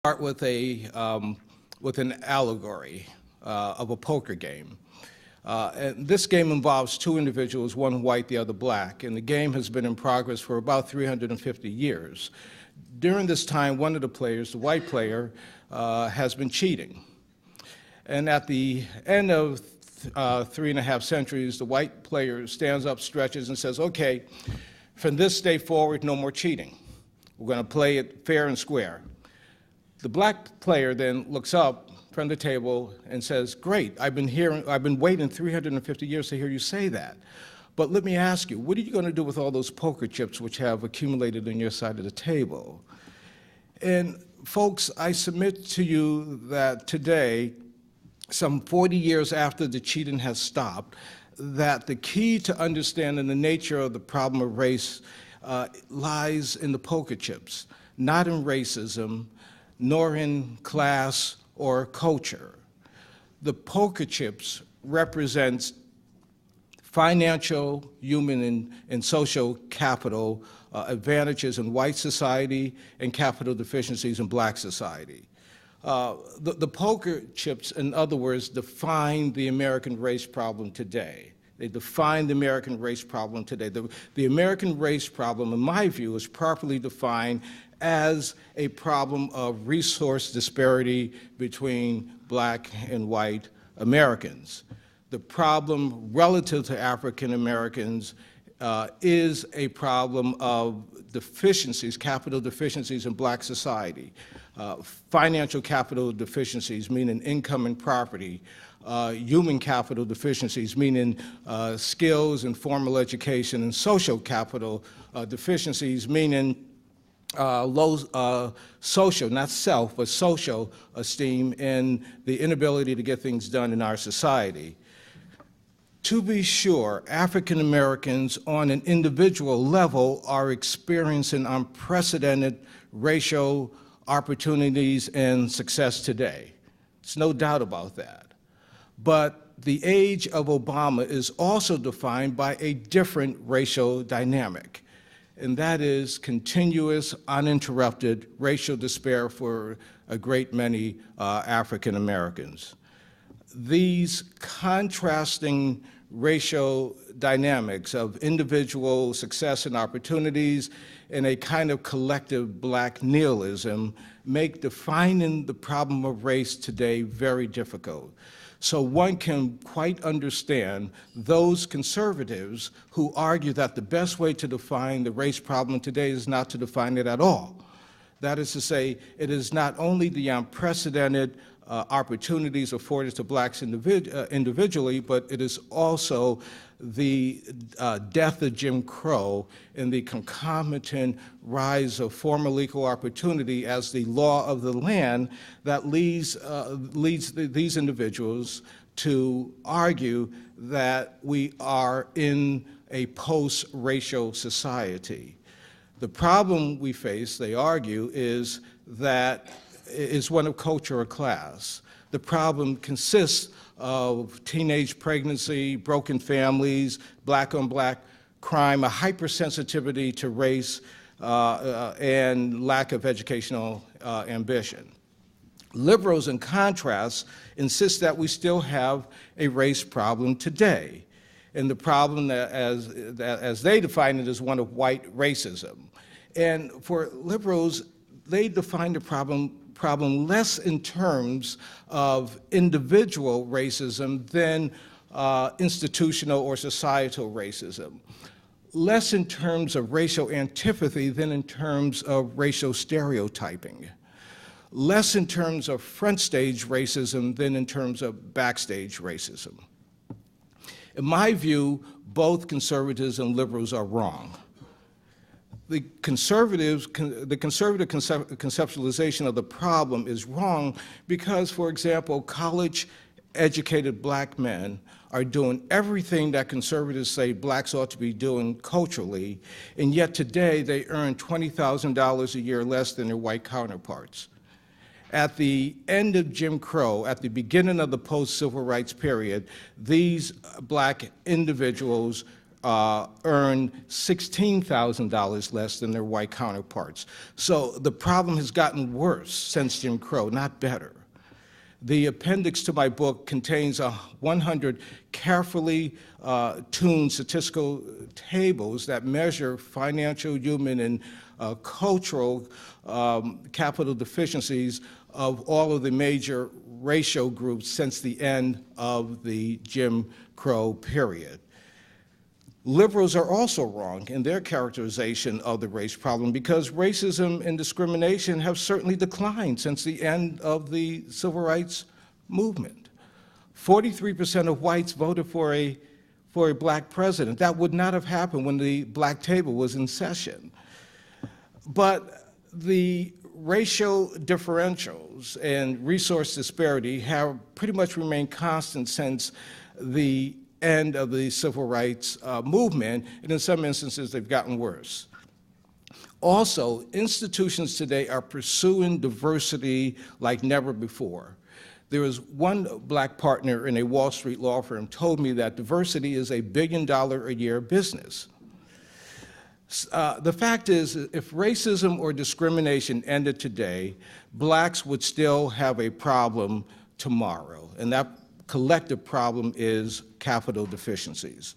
Start with an allegory of a poker game. And this game involves two individuals, one white, the other black, and the game has been in progress for about 350 years. During this time, one of the players, the white player, has been cheating. And at the end of 3.5 centuries, the white player stands up, stretches, and says, okay, from this day forward, no more cheating. We're going to play it fair and square. The black player then looks up from the table and says, great, I've been waiting 350 years to hear you say that. But let me ask you, what are you going to do with all those poker chips which have accumulated on your side of the table? And folks, I submit to you that today, some 40 years after the cheating has stopped, that the key to understanding the nature of the problem of race lies in the poker chips, not in racism, nor in class or culture. The poker chips represents financial, human, and social capital advantages in white society and capital deficiencies in black society. The poker chips, in other words, define the American race problem today. They define the American race problem today. The American race problem, in my view, is properly defined as a problem of resource disparity between black and white Americans. The problem relative to African Americans is a problem of deficiencies, capital deficiencies in black society. Financial capital deficiencies, meaning income and property. Human capital deficiencies, meaning skills and formal education, and social capital deficiencies, meaning low social, not self, but social esteem and the inability to get things done in our society. To be sure, African Americans on an individual level are experiencing unprecedented racial opportunities and success today. There's no doubt about that. But the age of Obama is also defined by a different racial dynamic, and that is continuous, uninterrupted racial despair for a great many African Americans. These contrasting racial dynamics of individual success and opportunities and a kind of collective black nihilism make defining the problem of race today very difficult. So one can quite understand those conservatives who argue that the best way to define the race problem today is not to define it at all. That is to say, it is not only the unprecedented opportunities afforded to blacks individually, but it is also the death of Jim Crow and the concomitant rise of formal equal opportunity as the law of the land that leads these individuals to argue that we are in a post-racial society. The problem we face, they argue, is one of culture or class. The problem consists of teenage pregnancy, broken families, black-on-black crime, a hypersensitivity to race, and lack of educational ambition. Liberals, in contrast, insist that we still have a race problem today, and the problem that, as they define it, is one of white racism. And for liberals, they define the problem less in terms of individual racism than institutional or societal racism, less in terms of racial antipathy than in terms of racial stereotyping, less in terms of front stage racism than in terms of backstage racism. In my view, both conservatives and liberals are wrong. The conservative conceptualization of the problem is wrong because, for example, college-educated black men are doing everything that conservatives say blacks ought to be doing culturally, and yet today they earn $20,000 a year less than their white counterparts. At the end of Jim Crow, at the beginning of the post-civil rights period, these black individuals earn $16,000 less than their white counterparts. So the problem has gotten worse since Jim Crow, not better. The appendix to my book contains 100 carefully tuned statistical tables that measure financial, human, and cultural capital deficiencies of all of the major racial groups since the end of the Jim Crow period. Liberals are also wrong in their characterization of the race problem because racism and discrimination have certainly declined since the end of the civil rights movement. 43% of whites voted for a black president. That would not have happened when the black table was in session. But the racial differentials and resource disparity have pretty much remained constant since the end of the civil rights movement, and in some instances they've gotten worse. Also, institutions today are pursuing diversity like never before. There was one black partner in a Wall Street law firm told me that diversity is a $1 billion a year business. The fact is, if racism or discrimination ended today, blacks would still have a problem tomorrow, and that collective problem is capital deficiencies.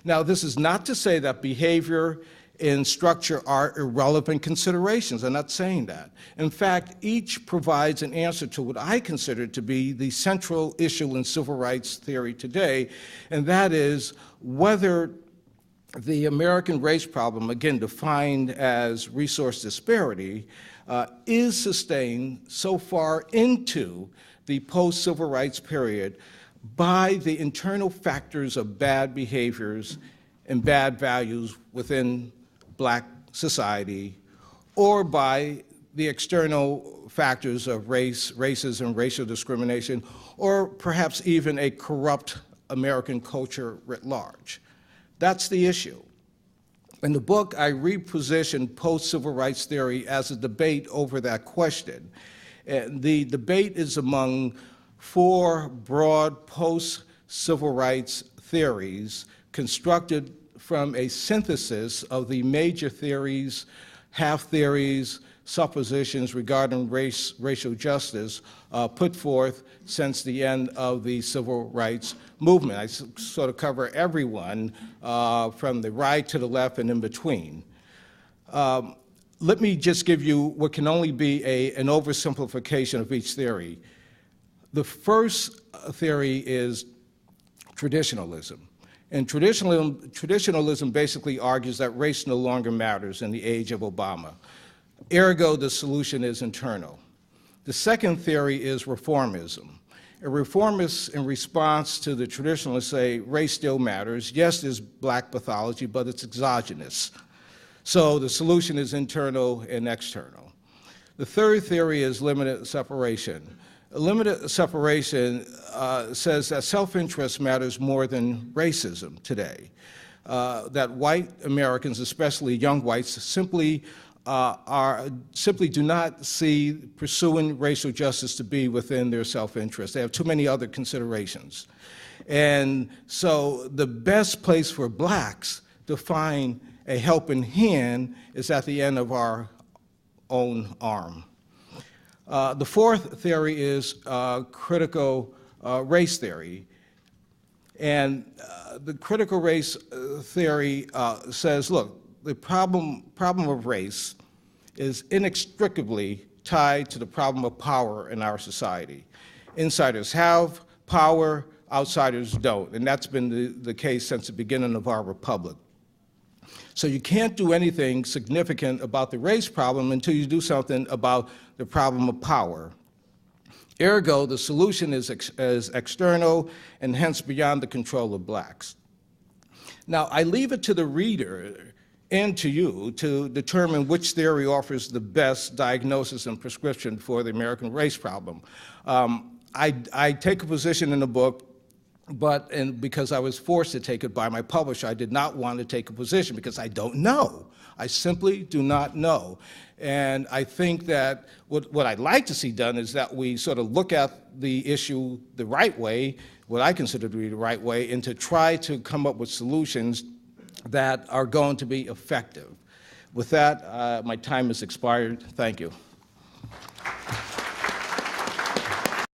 Now, this is not to say that behavior and structure are irrelevant considerations. I'm not saying that. In fact, each provides an answer to what I consider to be the central issue in civil rights theory today, and that is whether the American race problem, again defined as resource disparity, is sustained so far into the post-civil rights period by the internal factors of bad behaviors and bad values within black society, or by the external factors of race, racism, racial discrimination, or perhaps even a corrupt American culture writ large. That's the issue. In the book, I reposition post-civil rights theory as a debate over that question. And the debate is among 4 broad post-civil rights theories constructed from a synthesis of the major theories, half-theories, suppositions regarding racial justice put forth since the end of the civil rights movement. I sort of cover everyone from the right to the left and in between. Let me just give you what can only be an oversimplification of each theory. The first theory is traditionalism. And traditionalism basically argues that race no longer matters in the age of Obama. Ergo, the solution is internal. The second theory is reformism. Reformists, in response to the traditionalists, say race still matters. Yes, there's black pathology, but it's exogenous. So the solution is internal and external. The third theory is limited separation. Limited separation says that self-interest matters more than racism today, that white Americans, especially young whites, simply do not see pursuing racial justice to be within their self-interest. They have too many other considerations. And so the best place for blacks to find a helping hand is at the end of our own arm. The fourth theory is critical race theory. And the critical race theory says, look, the problem of race is inextricably tied to the problem of power in our society. Insiders have power, outsiders don't, and that's been the case since the beginning of our republic. So you can't do anything significant about the race problem until you do something about the problem of power. Ergo, the solution is external and hence beyond the control of blacks. Now, I leave it to the reader and to you to determine which theory offers the best diagnosis and prescription for the American race problem. I take a position in the book, and because I was forced to take it by my publisher, I did not want to take a position because I don't know. I simply do not know. And I think that what I'd like to see done is that we sort of look at the issue the right way, what I consider to be the right way, and to try to come up with solutions that are going to be effective. With that, my time has expired. Thank you.